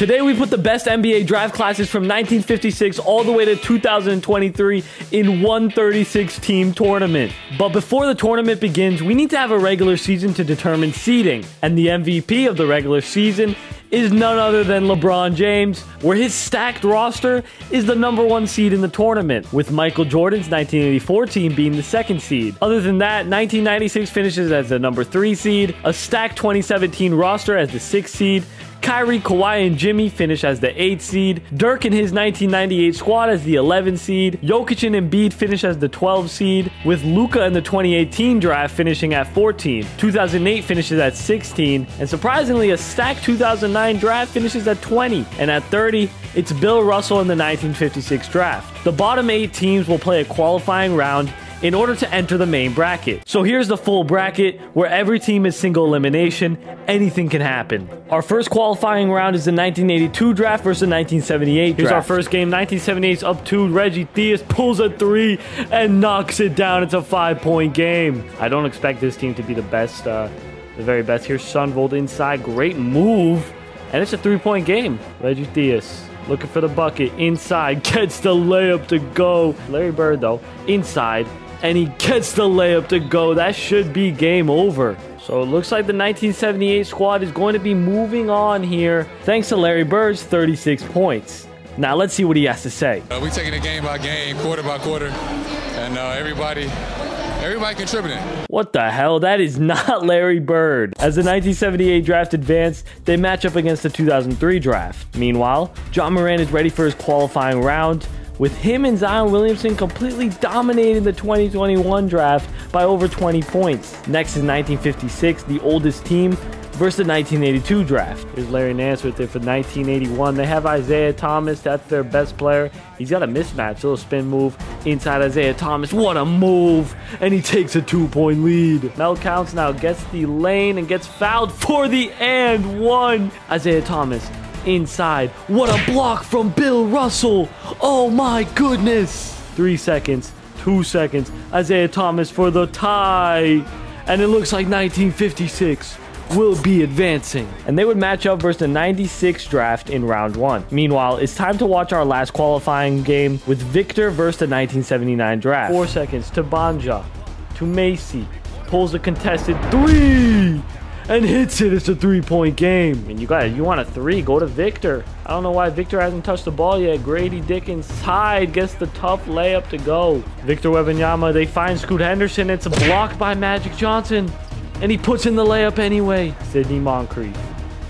Today we put the best NBA draft classes from 1956 all the way to 2023 in one 36-team tournament. But before the tournament begins, we need to have a regular season to determine seeding. And the MVP of the regular season is none other than LeBron James, where his stacked roster is the #1 seed in the tournament, with Michael Jordan's 1984 team being the 2nd seed. Other than that, 1996 finishes as the #3 seed, a stacked 2017 roster as the 6th seed, Kyrie, Kawhi, and Jimmy finish as the 8th seed. Dirk and his 1998 squad as the 11th seed. Jokic and Embiid finish as the 12th seed, with Luka and the 2018 draft finishing at 14. 2008 finishes at 16, and surprisingly, a stacked 2009 draft finishes at 20. And at 30, it's Bill Russell in the 1956 draft. The bottom 8 teams will play a qualifying round in order to enter the main bracket. So here's the full bracket, where every team is single elimination. Anything can happen. Our first qualifying round is the 1982 draft versus the 1978 draft. Here's our first game. 1978's up 2. Reggie Theus pulls a 3 and knocks it down. It's a 5-point game. I don't expect this team to be the best, the very best. Here's Sunvold inside. Great move. And it's a 3-point game. Reggie Theus looking for the bucket. Inside. Gets the layup to go. Larry Bird, though, inside. And he gets the layup to go. That should be game over. So it looks like the 1978 squad is going to be moving on here, thanks to Larry Bird's 36 points. Now let's see what he has to say. We're taking it game by game, quarter by quarter, and everybody contributing. What the hell? That is not Larry Bird. As the 1978 draft advanced, they match up against the 2003 draft. Meanwhile, John Moran is ready for his qualifying round, with him and Zion Williamson completely dominating the 2021 draft by over 20 points. Next is 1956, the oldest team, versus the 1982 draft. Here's Larry Nance with it for 1981. They have Isaiah Thomas. That's their best player. He's got a mismatch. Little spin move inside Isaiah Thomas. What a move! And he takes a 2-point lead. Mel Counts now gets the lane and gets fouled for the and one. Isaiah Thomas inside. What a block from Bill Russell. Oh my goodness. 3 seconds. 2 seconds. Isaiah Thomas for the tie. And it looks like 1956 will be advancing. And they would match up versus the 96 draft in round 1. Meanwhile, it's time to watch our last qualifying game with Victor versus the 1979 draft. 4 seconds to Banja. To Macy. Pulls a contested 3. And hits it. It's a 3-point game. And you want a 3, go to Victor. I don't know why Victor hasn't touched the ball yet. Grady Dick inside gets the tough layup to go. Victor Wembanyama, they find Scoot Henderson. It's blocked by Magic Johnson. And he puts in the layup anyway. Sidney Moncrief,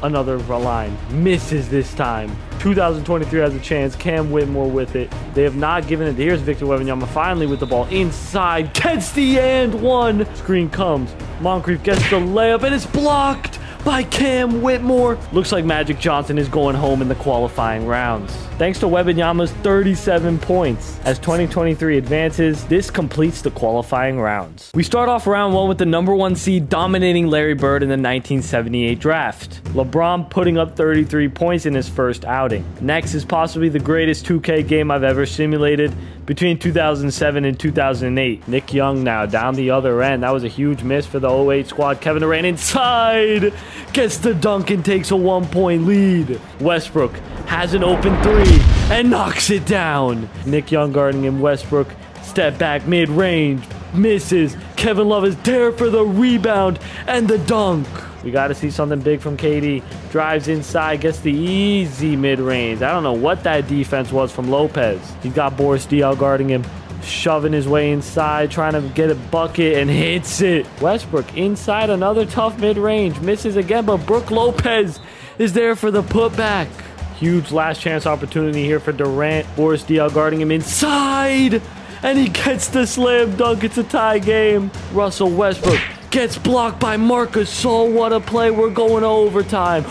another line. Misses this time. 2023 has a chance. Cam Whitmore with it. They have not given it. Here's Victor Wembanyama finally with the ball inside. Gets the and one. Screen comes. Moncrief gets the layup and it's blocked by Cam Whitmore. Looks like Magic Johnson is going home in the qualifying rounds. Thanks to Wembanyama's 37 points. As 2023 advances, this completes the qualifying rounds. We start off round 1 with the #1 seed dominating Larry Bird in the 1978 draft. LeBron putting up 33 points in his first outing. Next is possibly the greatest 2K game I've ever simulated, between 2007 and 2008. Nick Young now down the other end. That was a huge miss for the 08 squad. Kevin Durant inside. Gets the dunk and takes a 1-point lead. Westbrook has an open 3 and knocks it down. Nick Young guarding him. Westbrook step back mid-range. Misses. Kevin Love is there for the rebound and the dunk. We got to see something big from KD. Drives inside, gets the easy mid-range. I don't know what that defense was from Lopez. He's got Boris Diaw guarding him, shoving his way inside, trying to get a bucket, and hits it. Westbrook inside, another tough mid-range. Misses again, but Brook Lopez is there for the putback. Huge last chance opportunity here for Durant. Boris Diaw guarding him inside, and he gets the slam dunk. It's a tie game. Russell Westbrook gets blocked by Marcus Gasol. What a play. We're going to overtime.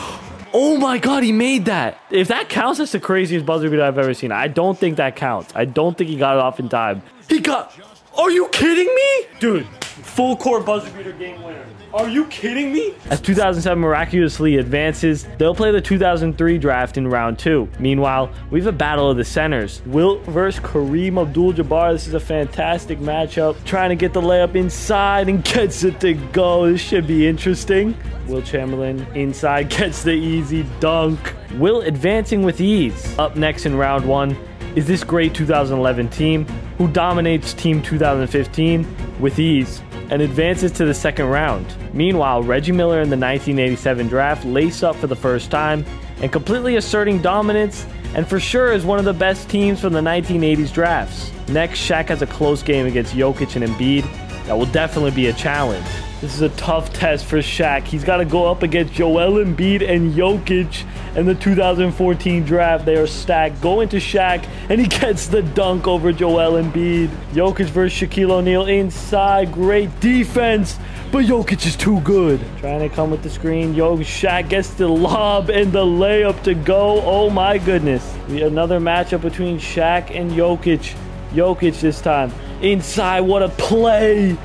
Oh my God, he made that. If that counts, that's the craziest buzzer beater I've ever seen. I don't think that counts. I don't think he got it off in time. He got... Are you kidding me? Dude, full court buzzer beater game winner. Are you kidding me? As 2007 miraculously advances, they'll play the 2003 draft in round 2. Meanwhile, we have a battle of the centers. Wilt versus Kareem Abdul-Jabbar. This is a fantastic matchup. Trying to get the layup inside and gets it to go. This should be interesting. Wilt Chamberlain inside gets the easy dunk. Wilt advancing with ease. Up next in round 1 is this great 2011 team who dominates Team 2015 with ease and advances to the second round. Meanwhile, Reggie Miller in the 1987 draft lace up for the first time and completely asserting dominance, and for sure is one of the best teams from the 1980s drafts. Next, Shaq has a close game against Jokic and Embiid. That will definitely be a challenge. This is a tough test for Shaq. He's got to go up against Joel Embiid and Jokic in the 2014 draft. They are stacked. Go into Shaq, and he gets the dunk over Joel Embiid. Jokic versus Shaquille O'Neal inside. Great defense, but Jokic is too good. Trying to come with the screen. Shaq gets the lob and the layup to go. Oh my goodness. Another matchup between Shaq and Jokic. Jokic this time. Inside, what a play.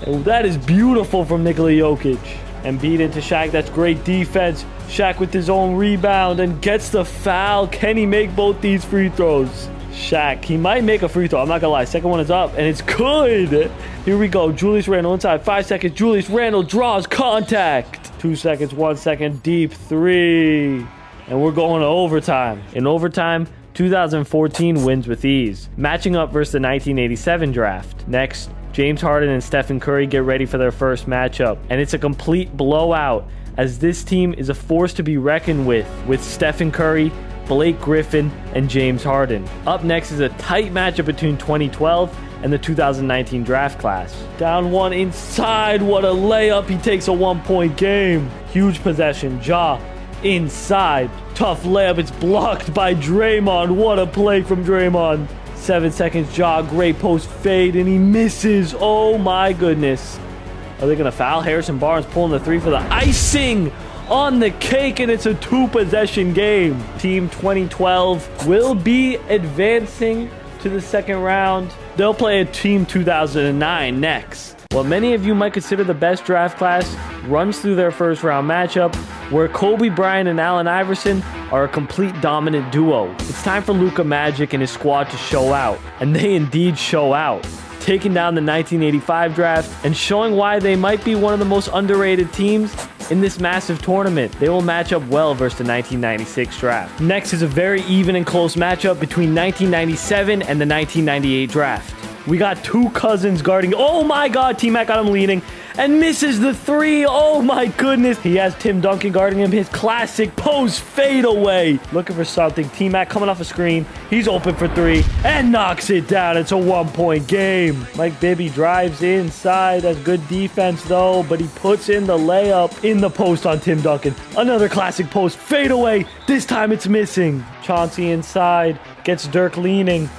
And that is beautiful from Nikola Jokic. Embiid into Shaq. That's great defense. Shaq with his own rebound and gets the foul. Can he make both these free throws? Shaq, he might make a free throw. I'm not gonna lie. Second one is up, and it's good. Here we go. Julius Randle inside. 5 seconds. Julius Randle draws contact. 2 seconds. 1 second. Deep three. And we're going to overtime. In overtime, 2014 wins with ease, matching up versus the 1987 draft. Next, James Harden and Stephen Curry get ready for their first matchup, and it's a complete blowout as this team is a force to be reckoned with Stephen Curry, Blake Griffin, and James Harden. Up next is a tight matchup between 2012 and the 2019 draft class. Down one inside, what a layup. He takes a 1-point game. Huge possession, Ja inside. Tough layup, it's blocked by Draymond. What a play from Draymond. 7 seconds, Ja, great post fade, and he misses. Oh my goodness. Are they gonna foul? Harrison Barnes pulling the 3 for the icing on the cake, and it's a 2-possession game. Team 2012 will be advancing to the second round. They'll play a Team 2009 next. What many of you might consider the best draft class runs through their first round matchup, where Kobe Bryant and Allen Iverson are a complete dominant duo. It's time for Luka Magic and his squad to show out, and they indeed show out, taking down the 1985 draft and showing why they might be one of the most underrated teams in this massive tournament. They will match up well versus the 1996 draft. Next is a very even and close matchup between 1997 and the 1998 draft. We got two cousins guarding. Oh my God, T-Mac got him leading and misses the 3. Oh my goodness. He has Tim Duncan guarding him. His classic post fadeaway. Looking for something. T-Mac coming off a screen. He's open for 3 and knocks it down. It's a 1-point game. Mike Bibby drives inside. That's good defense though, but he puts in the layup in the post on Tim Duncan. Another classic post fadeaway. This time it's missing. Chauncey inside. Gets Dirk leaning.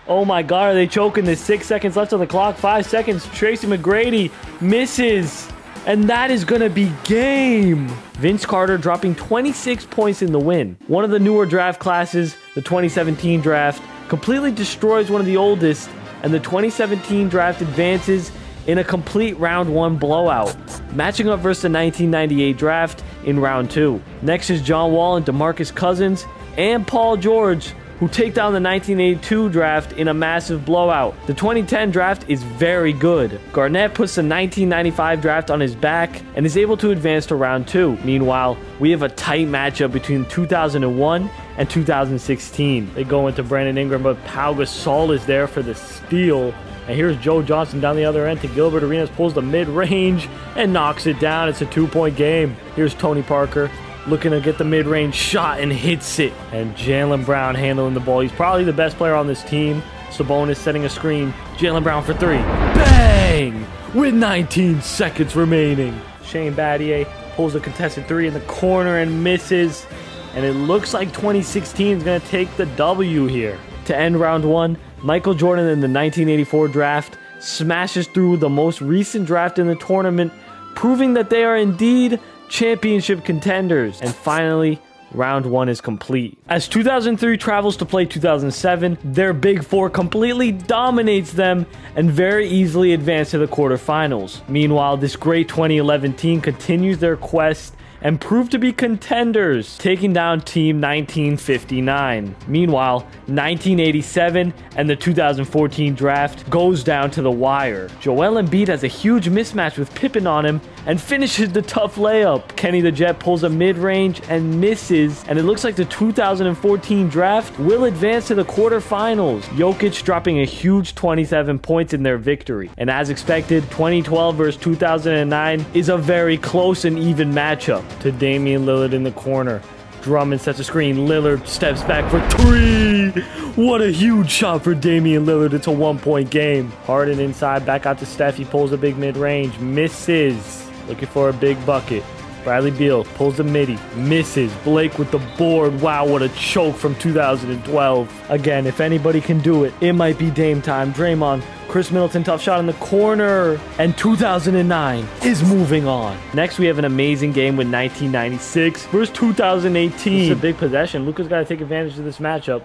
Oh my God, are they choking this? 6 seconds left on the clock. 5 seconds. Tracy McGrady misses. And that is going to be game. Vince Carter dropping 26 points in the win. One of the newer draft classes, the 2017 draft, completely destroys one of the oldest. And the 2017 draft advances in a complete round 1 blowout, matching up versus the 1998 draft in round 2. Next is John Wall and DeMarcus Cousins and Paul George, who take down the 1982 draft in a massive blowout. The 2010 draft is very good. Garnett puts the 1995 draft on his back and is able to advance to round 2. Meanwhile, we have a tight matchup between 2001 and 2016. They go into Brandon Ingram, but Pau Gasol is there for the steal. And here's Joe Johnson down the other end to Gilbert Arenas, pulls the mid-range and knocks it down. It's a 2-point game. Here's Tony Parker, looking to get the mid-range shot and hits it. And Jaylen Brown handling the ball. He's probably the best player on this team. Sabonis setting a screen. Jaylen Brown for 3. Bang! With 19 seconds remaining. Shane Battier pulls a contested 3 in the corner and misses. And it looks like 2016 is going to take the W here. To end round 1, Michael Jordan in the 1984 draft smashes through the most recent draft in the tournament, proving that they are indeed championship contenders. And finally, round one is complete. As 2003 travels to play 2007, their Big Four completely dominates them and very easily advance to the quarterfinals. Meanwhile, this great 2011 team continues their quest and proved to be contenders, taking down Team 1959. Meanwhile, 1987 and the 2014 draft goes down to the wire. Joel Embiid has a huge mismatch with Pippen on him and finishes the tough layup. Kenny the Jet pulls a mid-range and misses, and it looks like the 2014 draft will advance to the quarterfinals. Jokic dropping a huge 27 points in their victory. And as expected, 2012 versus 2009 is a very close and even matchup. To Damian Lillard in the corner. Drummond sets a screen. Lillard steps back for three. What a huge shot for Damian Lillard. It's a 1-point game. Harden inside. Back out to Steph. He pulls a big mid-range. Misses. Looking for a big bucket. Bradley Beal pulls the midi. Misses. Blake with the board. Wow, what a choke from 2012. Again, if anybody can do it, it might be Dame time. Draymond. Chris Middleton, tough shot in the corner. And 2009 is moving on. Next, we have an amazing game with 1996 versus 2018. It's a big possession. Luka's got to take advantage of this matchup.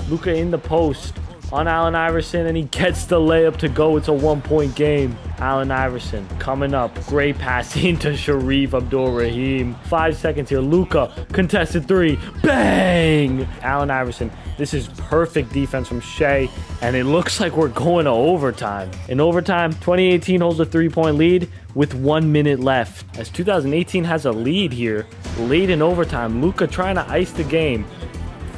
Luka in the post on Allen Iverson, and he gets the layup to go. It's a 1-point game. Allen Iverson coming up. Great pass into Sharif Abdul-Rahim. 5 seconds here. Luka, contested three. Bang! Allen Iverson. This is perfect defense from Shea, and it looks like we're going to overtime. In overtime, 2018 holds a 3-point lead with 1 minute left. As 2018 has a lead here, late in overtime, Luka trying to ice the game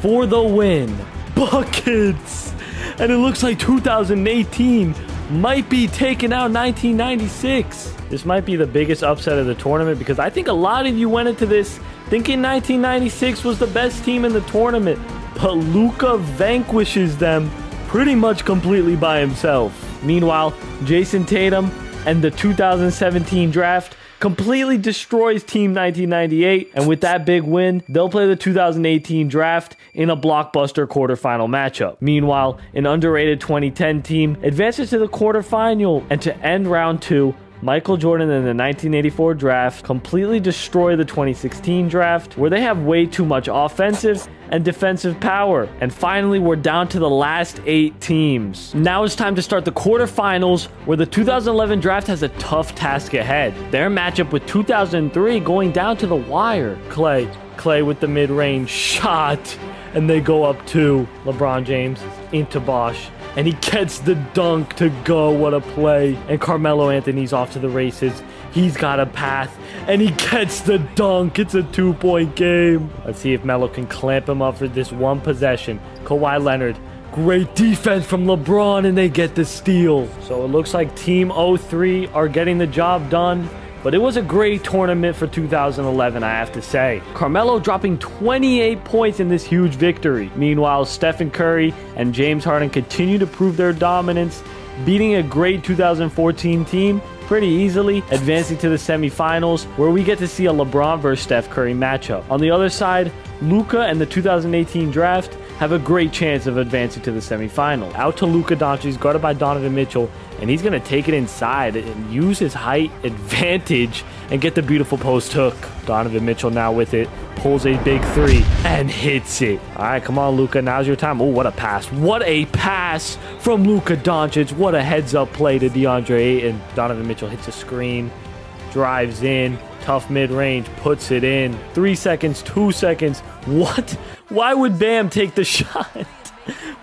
for the win. Buckets! And it looks like 2018 might be taking out 1996. This might be the biggest upset of the tournament because I think a lot of you went into this thinking 1996 was the best team in the tournament. But Luka vanquishes them pretty much completely by himself. Meanwhile, Jason Tatum and the 2017 draft completely destroys Team 1998, and with that big win, they'll play the 2018 draft in a blockbuster quarterfinal matchup. Meanwhile, an underrated 2010 team advances to the quarterfinal, and to end round two, Michael Jordan in the 1984 draft completely destroy the 2016 draft, where they have way too much offensive and defensive power. And finally, we're down to the last 8 teams. Now it's time to start the quarterfinals, where the 2011 draft has a tough task ahead. Their matchup with 2003 going down to the wire. Clay with the mid-range shot, and they go up 2. LeBron James into Bosch, and he gets the dunk to go. What a play. And Carmelo Anthony's off to the races. He's got a path, and he gets the dunk. It's a 2-point game. Let's see if Melo can clamp him up for this one possession. Kawhi Leonard. Great defense from LeBron, and they get the steal. So it looks like Team 03 are getting the job done. But it was a great tournament for 2011, I have to say. Carmelo dropping 28 points in this huge victory. Meanwhile, Stephen Curry and James Harden continue to prove their dominance, beating a great 2014 team pretty easily, advancing to the semifinals, where we get to see a LeBron versus Steph Curry matchup. On the other side, Luka and the 2018 draft have a great chance of advancing to the semifinal. Out to Luka Doncic, guarded by Donovan Mitchell, and he's going to take it inside and use his height advantage and get the beautiful post hook. Donovan Mitchell now with it, pulls a big 3 and hits it. All right, come on, Luka, now's your time. Oh, what a pass. What a pass from Luka Doncic. What a heads-up play to DeAndre Ayton. Donovan Mitchell hits a screen, drives in, tough mid-range, puts it in. 3 seconds, 2 seconds. What? Why would Bam take the shot?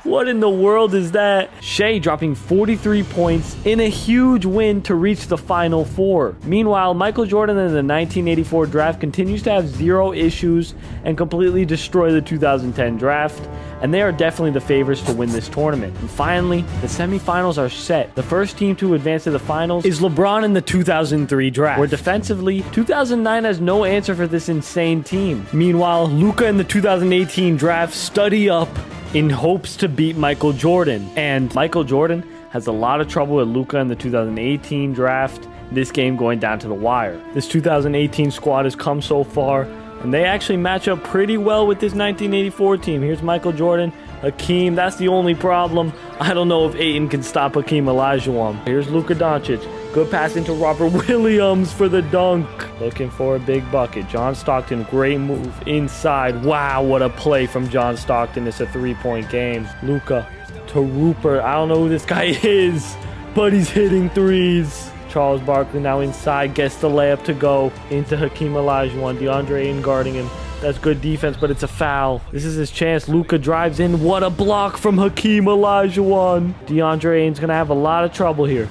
What in the world is that? Shea dropping 43 points in a huge win to reach the Final Four. Meanwhile, Michael Jordan in the 1984 draft continues to have 0 issues and completely destroy the 2010 draft, and they are definitely the favorites to win this tournament. And finally, the semifinals are set. The first team to advance to the finals is LeBron in the 2003 draft, where defensively, 2009 has no answer for this insane team. Meanwhile, Luka in the 2018 draft study up in hopes to beat Michael Jordan. And Michael Jordan has a lot of trouble with Luka in the 2018 draft, this game going down to the wire. This 2018 squad has come so far, and they actually match up pretty well with this 1984 team. Here's Michael Jordan, Hakeem, that's the only problem. I don't know if Ayton can stop Hakeem Olajuwon. Here's Luka Doncic, Good pass into Robert Williams for the dunk. Looking for a big bucket. John Stockton, great move inside. Wow, what a play from John Stockton. It's a three-point game. Luka to Rupert. I don't know who this guy is, but he's hitting threes. Charles Barkley now inside, gets the layup to go into Hakeem Olajuwon. DeAndre Ayton guarding him. That's good defense, but it's a foul. This is his chance. Luka drives in. What a block from Hakeem Olajuwon. DeAndre Ayton's going to have a lot of trouble here.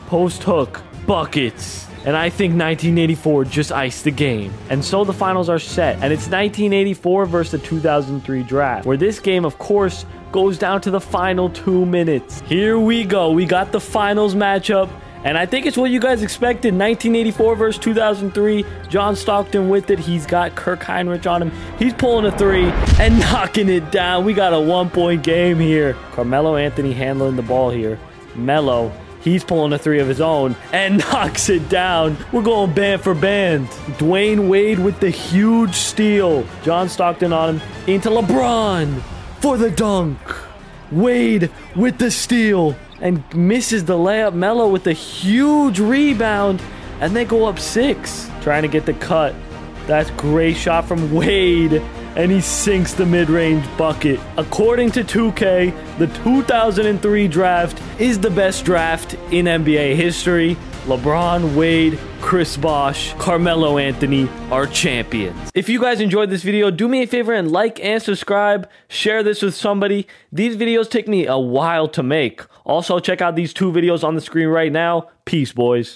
Post hook. Buckets. And I think 1984 just iced the game. And so the finals are set. And it's 1984 versus the 2003 draft, where this game, of course, goes down to the final 2 minutes. Here we go. We got the finals matchup. And I think it's what you guys expected. 1984 versus 2003. John Stockton with it. He's got Kirk Heinrich on him. He's pulling a three and knocking it down. We got a 1-point game here. Carmelo Anthony handling the ball here. Melo, he's pulling a three of his own and knocks it down. We're going band for band. Dwayne Wade with the huge steal. John Stockton on him. Into LeBron for the dunk. Wade with the steal. And misses the layup. Melo with a huge rebound. And they go up 6. Trying to get the cut. That's great shot from Wade. And he sinks the mid-range bucket. According to 2K, the 2003 draft is the best draft in NBA history. LeBron, Wade, Chris Bosh, Carmelo Anthony are champions. If you guys enjoyed this video, do me a favor and like and subscribe. Share this with somebody. These videos take me a while to make. Also, check out these 2 videos on the screen right now. Peace, boys.